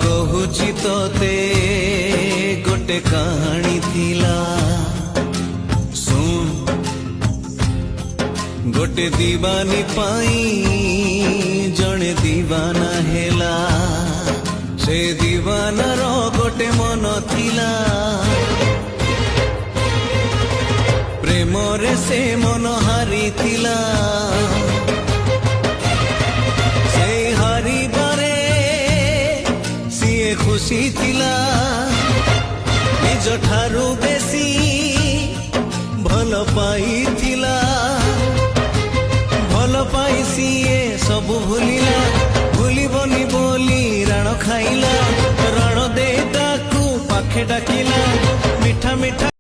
कहुची तोते गोटे कहानी थिला सुन गोटे दीवानी पाई जने दीवाना हेला से दीवानार गोटे मन थिला प्रेम रे से मन हारी थिला से हारी बारे सीए खुशी थिला निज ठारू बेसी भल पाई थिला भल पाई सीए सबु भूलिला भूलिबनी बोली राण खाइला राण दे ताकू पाखे डाकिला मिठा मिठा